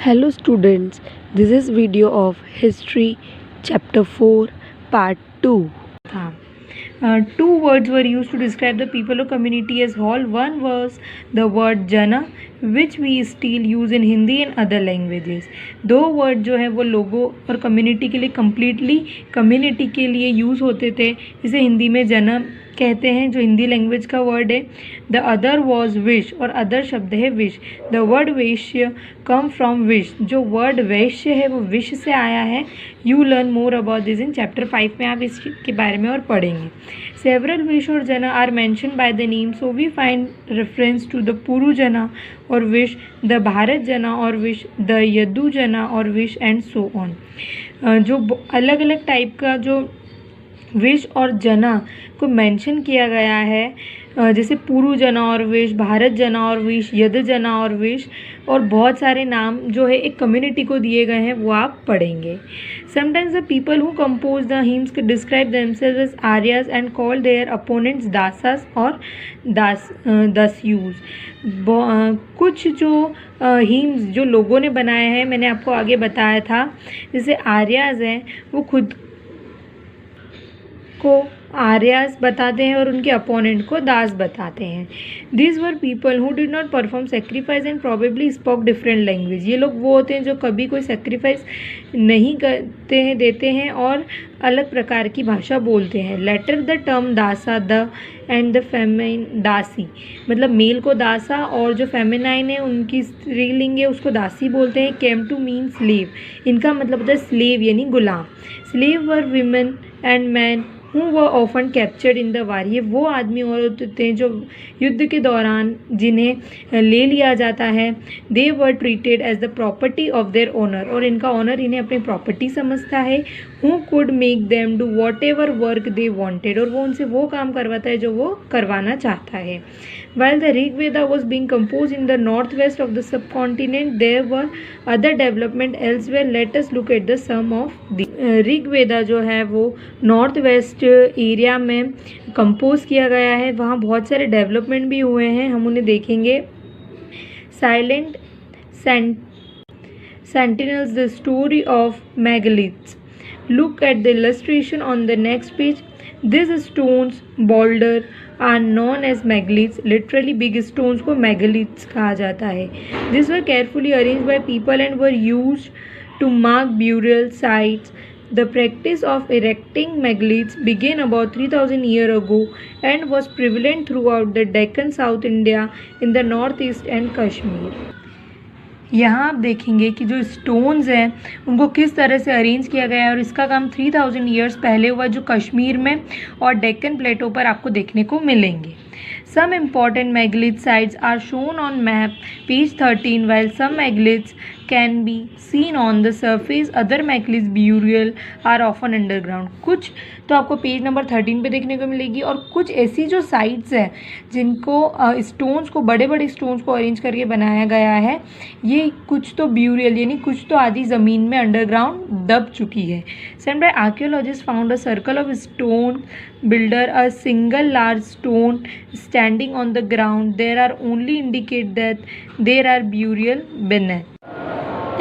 Hello students, this is video of History Chapter 4 Part 2. Two words were used to describe the people or community as whole. One was the word jana, which we still use in Hindi and other languages. दो word जो है वो लोगों और community के लिए completely community के लिए यूज़ होते थे, जिसे हिंदी में जना कहते हैं, जो हिंदी लैंग्वेज का वर्ड है. द अदर वॉज विश, और अदर शब्द है wish. The word Vysya come from wish, जो वर्ड वैश्य है वो विश से आया है. You learn more about this in chapter 5 में आप इसके बारे में और पढ़ेंगे. Several vish or jana are mention by the name, so we find reference to the Puru jana or wish, the Bharat जना और विश, द यदु जना or wish and so on. जो अलग अलग टाइप का जो विश और जना को मेंशन किया गया है, जैसे पुरु जना और विश, भारत जना और विश, यद जना और विश, और बहुत सारे नाम जो है एक कम्युनिटी को दिए गए हैं, वो आप पढ़ेंगे. Sometimes the people who compose the hymns describe themselves as Aryas and call their opponents Dasas or Dasyus. कुछ जो हिम्स जो लोगों ने बनाए हैं, मैंने आपको आगे बताया था, जैसे आर्याज हैं वो खुद को आर्यास बताते हैं और उनके अपोनेंट को दास बताते हैं. This were people who did not perform sacrifice and probably spoke different language. ये लोग वो होते हैं जो कभी कोई सेक्रीफाइस नहीं करते हैं, देते हैं और अलग प्रकार की भाषा बोलते हैं. लेटर द टर्म दासा, द एंड द फेमिन दासी, मतलब मेल को दासा और जो फेमिनाइन है उनकी स्त्रीलिंग है उसको दासी बोलते हैं. केम टू मीन स्लेव, इनका मतलब होता है स्लेव यानी गुलाम. Slave were women and man who were often captured in the war. ये वो आदमी और होते हैं जो युद्ध के दौरान जिन्हें ले लिया जाता है. They were treated as the property of their owner, और इनका ओनर इन्हें अपनी प्रॉपर्टी समझता है. Who could make them do whatever work they wanted, और वो उनसे वो काम करवाता है जो वो करवाना चाहता है. While the Rig Veda was being composed in the northwest of the subcontinent, there were other development elsewhere. Let us look at the sum of the Rig वेदा जो है वो नॉर्थ वेस्ट एरिया में कंपोज किया गया है. वहाँ बहुत सारे डेवलपमेंट भी हुए हैं, हम उन्हें देखेंगे. Silent sentinels, the story of megaliths. Look at the illustration on the next page. These stones boulder are known as megaliths. Literally big stones को megaliths कहा जाता है. These were carefully arranged by people and were used to mark burial sites. The practice of erecting megaliths began about 3000 years ago and was prevalent throughout the Deccan, South India, in the northeast and Kashmir. यहाँ आप देखेंगे कि जो stones हैं उनको किस तरह से अरेंज किया गया है, और इसका काम 3000 ईयर्स पहले हुआ, जो कश्मीर में और डेक्कन प्लेटो पर आपको देखने को मिलेंगे. Some important megalith sites are shown on map page 13, while some megaliths can be seen on the surface. Other megalith burial are often underground. कुछ तो आपको पेज नंबर 13 पे देखने को मिलेगी, और कुछ ऐसी जो साइट्स हैं जिनको स्टोन्स को, बड़े बड़े स्टोन्स को अरेंज करके बनाया गया है, ये कुछ तो ब्यूरियल यानी कुछ तो आधी ज़मीन में अंडरग्राउंड दब चुकी है. Some by archaeologists found a circle of stone builder, a single large stone standing on the ground. There are only indicate that there are burial beneath.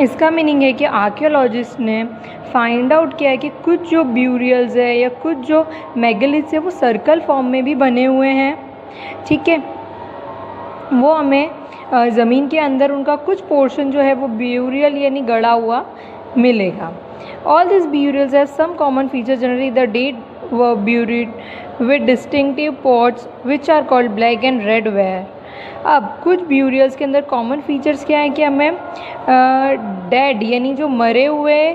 इसका मीनिंग है कि आर्कियोलॉजिस्ट ने फाइंड आउट किया है कि कुछ जो ब्यूरियल्स है या कुछ जो मेगालिथ्स है वो सर्कल फॉर्म में भी बने हुए हैं. ठीक है, वो हमें ज़मीन के अंदर उनका कुछ पोर्शन जो है वो ब्यूरियल यानी गड़ा हुआ मिलेगा. All these burials have some common features. Generally, the dead were buried with distinctive pots, which are called black and red ware. अब कुछ ब्यूरियल्स के अंदर कॉमन फीचर्स क्या है कि हमें डेड यानी जो मरे हुए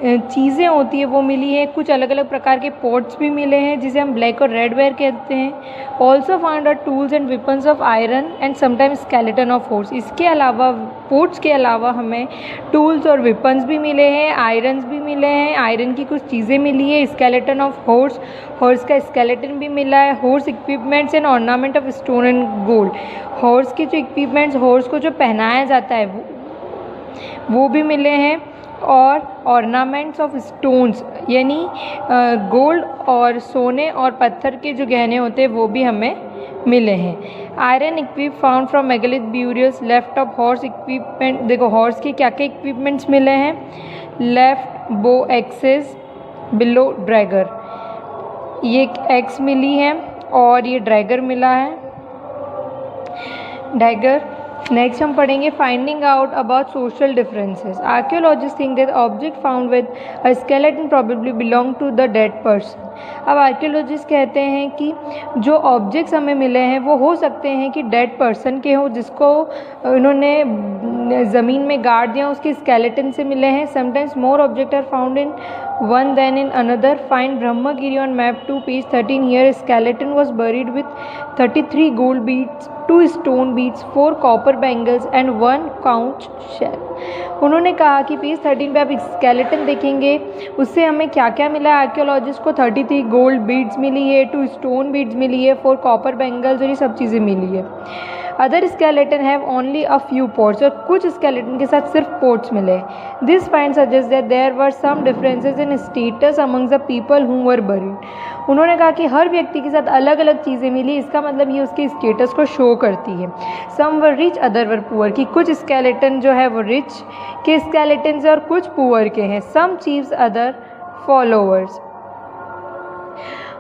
चीज़ें होती है वो मिली है. कुछ अलग अलग प्रकार के पॉट्स भी मिले हैं जिसे हम ब्लैक और रेड वेयर कहते हैं. Also found are tools and weapons of iron and sometimes skeleton of horse. इसके अलावा पोट्स के अलावा हमें टूल्स और वेपन्स भी मिले हैं, आयरन्स भी मिले हैं, आयरन की कुछ चीज़ें मिली है, स्केलेटन ऑफ हॉर्स, हॉर्स का स्केलेटन भी मिला है, horse equipments and ornament of stone and gold. Horse के जो इक्विपमेंट्स, हॉर्स को जो पहनाया जाता है वो भी मिले हैं, और ऑर्नामेंट्स ऑफ स्टोन्स यानी गोल्ड और सोने और पत्थर के जो गहने होते हैं वो भी हमें मिले हैं। Iron equip found from megalith burials, left of horse equipment, देखो हॉर्स के क्या क्या इक्विपमेंट्स मिले हैं, लेफ्ट बो एक्सेस बिलो ड्रैगर, ये एक्स मिली है और ये ड्रैगर मिला है, डैगर। नेक्स्ट हम पढ़ेंगे finding out about social differences. Archaeologist think that object found with a skeleton probably belong to the dead person. अब आर्कियोलॉजिस्ट कहते हैं कि जो ऑब्जेक्ट्स हमें मिले हैं वो हो सकते हैं कि डेड पर्सन के हों, जिसको इन्होंने ज़मीन में गाड़ दिया, उसके स्केलेटन से मिले हैं। Sometimes more object are found in one than in another. Find Brahmagiri on map 2 page 13. Here skeleton was buried with 33 gold beads, 2 stone beads, 4 copper bangles and 1 conch shell. उन्होंने कहा कि पेज 13 पे आप skeleton देखेंगे, उससे हमें क्या क्या मिला है। आर्कियोलॉजिस्ट को 33 गोल्ड बीड्स मिली है, 2 स्टोन बीड्स मिली है, 4 कॉपर बैंगल्स और ये सब चीज़ें मिली है। Other skeleton have only a few pots, और कुछ स्केलेटन के साथ सिर्फ पोर्ट्स मिले। This find suggest that there were some differences in status among the people who were buried. उन्होंने कहा कि हर व्यक्ति के साथ अलग अलग चीज़ें मिली, इसका मतलब ये उसके स्टेटस को शो करती है। Some were rich other were poor, कि कुछ स्केलेटन जो है वो रिच के स्केलेटन से और कुछ पुअर के हैं। Some chiefs other followers.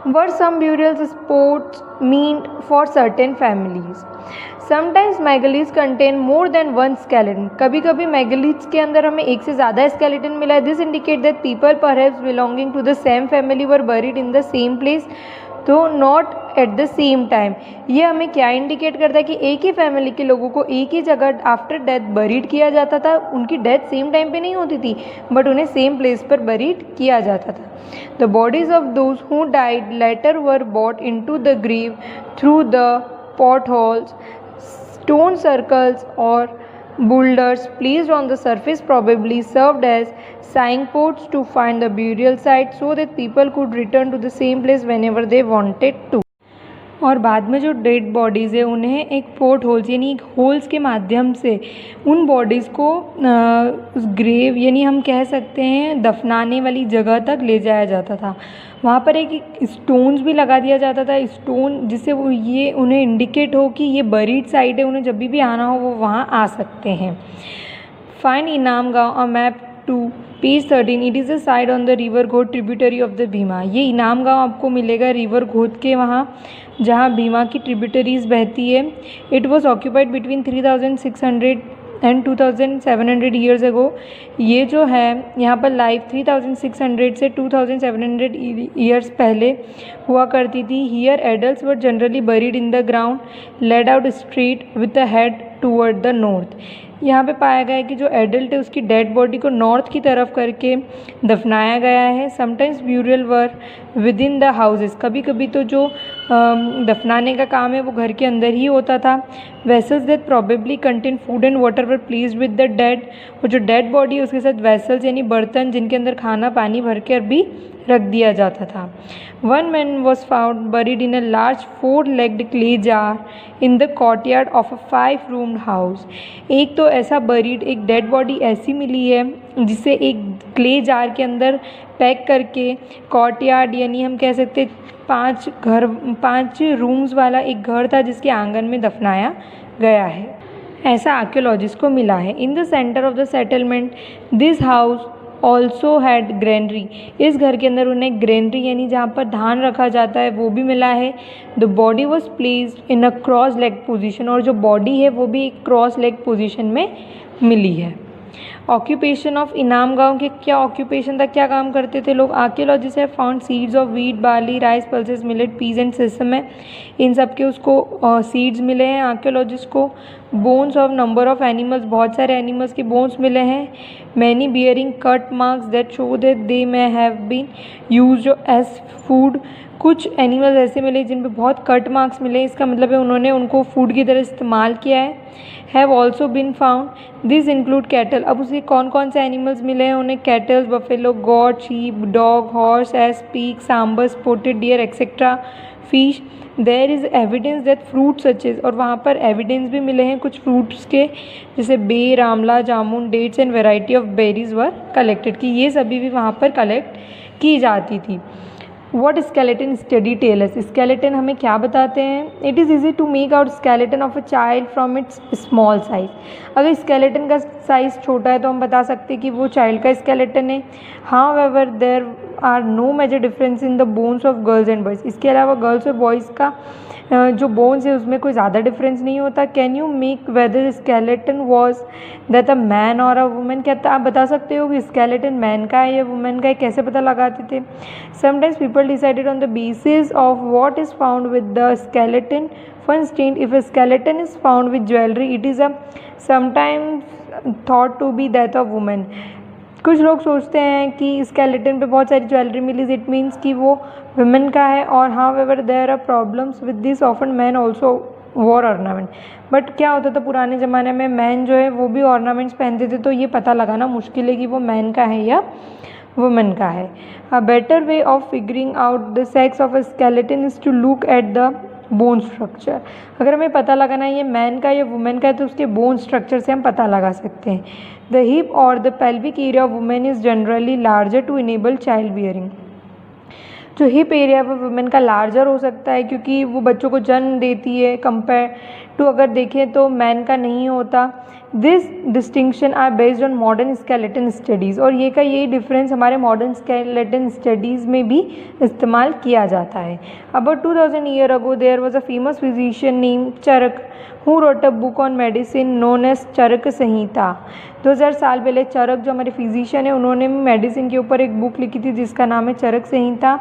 Were some burial spots meant for certain families? Sometimes megaliths contain more than one skeleton. कभी कभी मेगालिथ्स के अंदर हमें एक से ज़्यादा स्केलेटन मिला है। This indicate that people perhaps belonging to the same family were buried in the same place though not at the same time. ये हमें क्या इंडिकेट करता है कि एक ही फैमिली के लोगों को एक ही जगह आफ्टर डेथ बरीड किया जाता था। उनकी डेथ सेम टाइम पे नहीं होती थी, बट उन्हें सेम प्लेस पर बरीड किया जाता था। The bodies of those who died later were brought into the grave through the pot holes, stone circles or boulders placed on the surface probably served as signposts to find the burial site so that people could return to the same place whenever they wanted to. और बाद में जो dead bodies है उन्हें एक port holes यानी एक holes के माध्यम से उन बॉडीज़ को उस ग्रेव यानी हम कह सकते हैं दफनाने वाली जगह तक ले जाया जाता था। वहाँ पर एक स्टोन्स भी लगा दिया जाता था, स्टोन, जिससे वो ये उन्हें इंडिकेट हो कि ये बरीड साइट है, उन्हें जब भी आना हो वो वहाँ आ सकते हैं। फाइंड इनाम गाँव a map 2 page 13. It is a side on the river घोट ट्रिब्यूटरी ऑफ द भीमा। ये इनाम गाँव आपको मिलेगा रिवर घोट के वहाँ जहाँ भीमा की ट्रिब्यूटरीज बहती है। It was occupied between 3600 and 2700 years ago. ये जो है यहाँ पर लाइफ 3600 से 2700 ईयर्स पहले हुआ करती थी। Here adults were generally buried in the ground laid out straight with the head toward the north. यहाँ पे पाया गया है कि जो एडल्ट है उसकी डेड बॉडी को नॉर्थ की तरफ करके दफनाया गया है। Sometimes burial were with in the houses, कभी कभी तो जो दफनाने का काम है वो घर के अंदर ही होता था। Vessels that probably contain food and water were placed with the dead, और जो डेड बॉडी है उसके साथ वेसल्स यानी बर्तन जिनके अंदर खाना पानी भर कर भी रख दिया जाता था। One man was found buried in a large 4-legged clay jar in the courtyard of a 5-roomed house. एक तो ऐसा बरीड एक डेड बॉडी ऐसी मिली है जिसे एक क्ले जार के अंदर पैक करके कॉर्टयार्ड यानी हम कह सकते 5 रूम्स वाला एक घर था जिसके आंगन में दफनाया गया है, ऐसा आर्कियोलॉजिस्ट को मिला है। In the centre of the settlement this house also had granary. इस घर के अंदर उन्हें ग्रेनरी यानी जहाँ पर धान रखा जाता है वो भी मिला है। The body was placed in a cross leg position, और जो बॉडी है वो भी एक क्रॉस लेग पोजिशन में मिली है। ऑक्यूपेशन ऑफ इनाम गाँव के क्या ऑक्यूपेशन था, क्या काम करते थे लोग। Archaeologist have found seeds of wheat, barley, rice, pulses, millet, peas and sesame है, इन सब के उसको सीड्स मिले हैं आर्कियोलॉजिस्ट को। Bones of number of animals, बहुत सारे एनिमल्स के बोन्स मिले हैं। Many bearing cut marks that show that they may have been used as food. कुछ एनिमल्स ऐसे मिले जिन पे बहुत कट मार्क्स मिले, इसका मतलब है उन्होंने उनको फूड की तरह इस्तेमाल किया है। Have also been found this include cattle. अब उसे कौन कौन से एनिमल्स मिले हैं उन्हें, cattles, buffalo, goat, sheep, dog, horse, ass, pig, sambar, spotted deer etcetera, fish. There is evidence that fruit such as, और वहाँ पर एविडेंस भी मिले हैं कुछ फ्रूट्स के जैसे बेर, आंवला, जामुन, dates and variety of berries were collected, कि ये सभी भी वहाँ पर कलेक्ट की जाती थी। What skeleton study tells, skeleton हमें क्या बताते हैं? It is easy to make out skeleton of a child from its small size. अगर स्केलेटन का साइज़ छोटा है तो हम बता सकते हैं कि वो चाइल्ड का स्केलेटन है। However there are no major difference in the bones of girls and boys, इसके अलावा गर्ल्स और बॉयज़ का जो बोन्स है उसमें कोई ज़्यादा डिफरेंस नहीं होता। Can you make whether skeleton was that a man or a women, क्या आप बता सकते हो कि स्केलेटन मैन का है या वुमेन का है? कैसे पता लगाते थे? Sometimes people decided on the basis of what is found with the skeleton. For instance, if a skeleton is found with jewellery it is a sometimes thought to be that of women. कुछ लोग सोचते हैं कि skeleton पे बहुत सारी jewellery milli, it means कि वो वुमेन का है। और however there are problems with this, often men also wore ornament. But क्या होता था पुराने ज़माने में, मैन जो है वो भी ऑर्नामेंट्स पहनते थे, तो ये पता लगाना मुश्किल है कि वो मैन का है या वुमेन का है। A better way of figuring out the sex of a skeleton is to look at the bone structure. अगर हमें पता लगाना है ये मैन का या वुमेन का है तो उसके बोन स्ट्रक्चर से हम पता लगा सकते हैं। द हिप और the pelvic area of women is generally larger to enable child bearing. जो हिप एरिया है वो वुमेन का लार्जर हो सकता है क्योंकि वो बच्चों को जन्म देती है, कंपेयर टू अगर देखें तो मैन का नहीं होता। This distinction are based on modern skeleton studies, और ये का यही डिफरेंस हमारे मॉडर्न स्केलेटन स्टडीज़ में भी इस्तेमाल किया जाता है। About 2000 year ago there was a famous physician name Charaka who wrote a book on medicine known as Charaka Samhita. 2000 साल पहले चरक जो हमारे फिजिशियन है उन्होंने मेडिसिन के ऊपर एक बुक लिखी थी जिसका नाम है Charaka Samhita.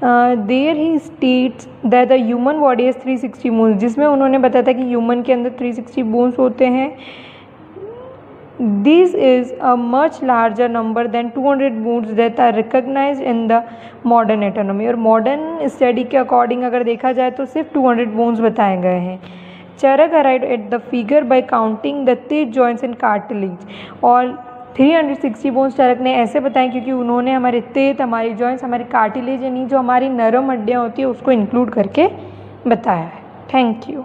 There he states that the human body is 360 bones, जिसमें उन्होंने बताया था कि ह्यूमन के अंदर 360 बोन्स होते हैं। This is a much larger number than 200 bones that are recognised in the modern anatomy. और मॉडर्न स्टडी के अकॉर्डिंग अगर देखा जाए तो सिर्फ 200 बोन्स बताए गए हैं। Charaka arrived at the figure by counting the teeth joints and cartilage, और 360 बोन्स चरक ने ऐसे बताए क्योंकि उन्होंने हमारे तेत, हमारी जॉइंट्स, हमारी कार्टिलेज यानी जो हमारी नरम हड्डियाँ होती है उसको इंक्लूड करके बताया है। Thank you.